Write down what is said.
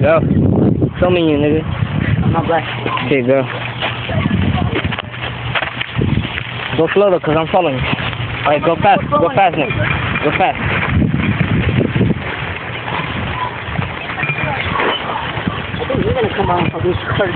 Go. Show me you, nigga. I'm not black. Okay, go. Go slow though, cause I'm following you. Alright, go fast. Go fast, nigga. Go fast. I think you're gonna come out of this car.